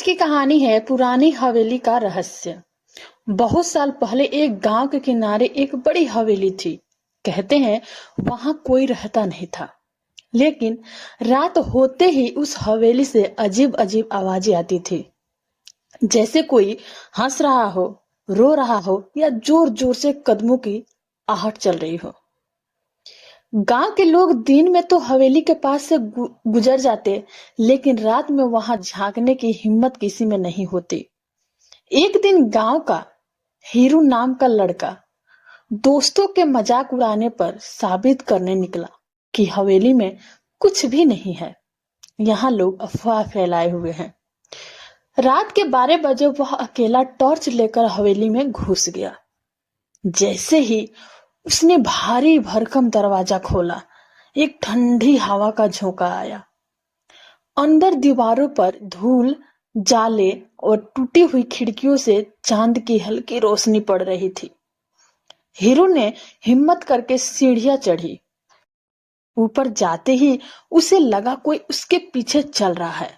आज की कहानी है पुरानी हवेली का रहस्य। बहुत साल पहले एक गांव के किनारे एक बड़ी हवेली थी। कहते हैं वहां कोई रहता नहीं था, लेकिन रात होते ही उस हवेली से अजीब अजीब आवाजें आती थी। जैसे कोई हंस रहा हो, रो रहा हो या जोर जोर से कदमों की आहट चल रही हो। गांव के लोग दिन में तो हवेली के पास से गुजर जाते, लेकिन रात में वहां झांकने की हिम्मत किसी में नहीं होती। एक दिन गांव का हीरू नाम का लड़का दोस्तों के मजाक उड़ाने पर साबित करने निकला कि हवेली में कुछ भी नहीं है। यहाँ लोग अफवाह फैलाए हुए हैं। रात के 12 बजे वह अकेला टॉर्च लेकर हवेली में घुस गया। जैसे ही उसने भारी भरकम दरवाजा खोला, एक ठंडी हवा का झोंका आया। अंदर दीवारों पर धूल, जाले और टूटी हुई खिड़कियों से चांद की हल्की रोशनी पड़ रही थी। हीरो ने हिम्मत करके सीढ़ियां चढ़ी। ऊपर जाते ही उसे लगा कोई उसके पीछे चल रहा है।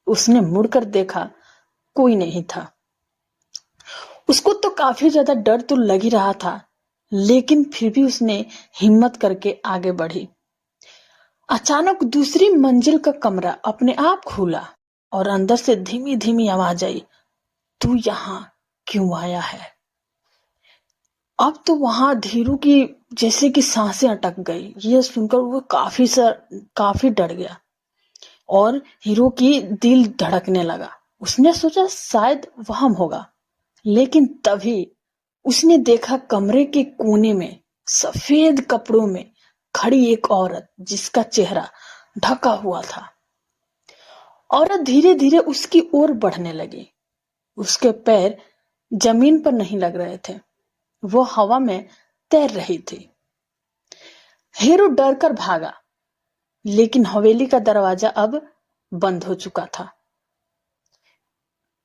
उसने मुड़कर देखा, कोई नहीं था। उसको तो काफी ज्यादा डर तो लग ही रहा था, लेकिन फिर भी उसने हिम्मत करके आगे बढ़ी। अचानक दूसरी मंजिल का कमरा अपने आप खुला और अंदर से धीमी धीमी आवाज आई, तू यहाँ क्यों आया है? अब तो वहां धीरू की जैसे कि सांसें अटक गई। यह सुनकर वो काफी डर गया और हीरो की दिल धड़कने लगा। उसने सोचा शायद वहम होगा, लेकिन तभी उसने देखा कमरे के कोने में सफेद कपड़ों में खड़ी एक औरत, जिसका चेहरा ढका हुआ था। औरत धीरे धीरे उसकी ओर बढ़ने लगी। उसके पैर जमीन पर नहीं लग रहे थे, वो हवा में तैर रही थी। हीरो डर कर भागा, लेकिन हवेली का दरवाजा अब बंद हो चुका था।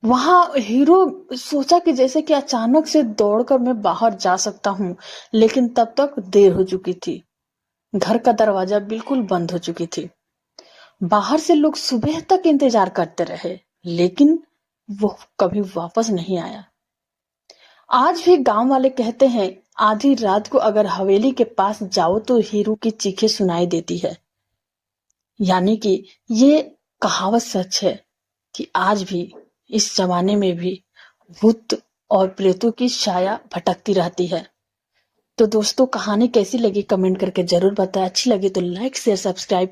वहां हीरो सोचा कि जैसे कि अचानक से दौड़कर मैं बाहर जा सकता हूं, लेकिन तब तक देर हो चुकी थी। घर का दरवाजा बिल्कुल बंद हो चुकी थी। बाहर से लोग सुबह तक इंतजार करते रहे, लेकिन वो कभी वापस नहीं आया। आज भी गांव वाले कहते हैं आधी रात को अगर हवेली के पास जाओ तो हीरो की चीखें सुनाई देती है। यानी कि ये कहावत सच है कि आज भी इस जमाने में भी भूत और प्रेतों की छाया भटकती रहती है। तो दोस्तों, कहानी कैसी लगी कमेंट करके जरूर बताएं। अच्छी लगी तो लाइक शेयर सब्सक्राइब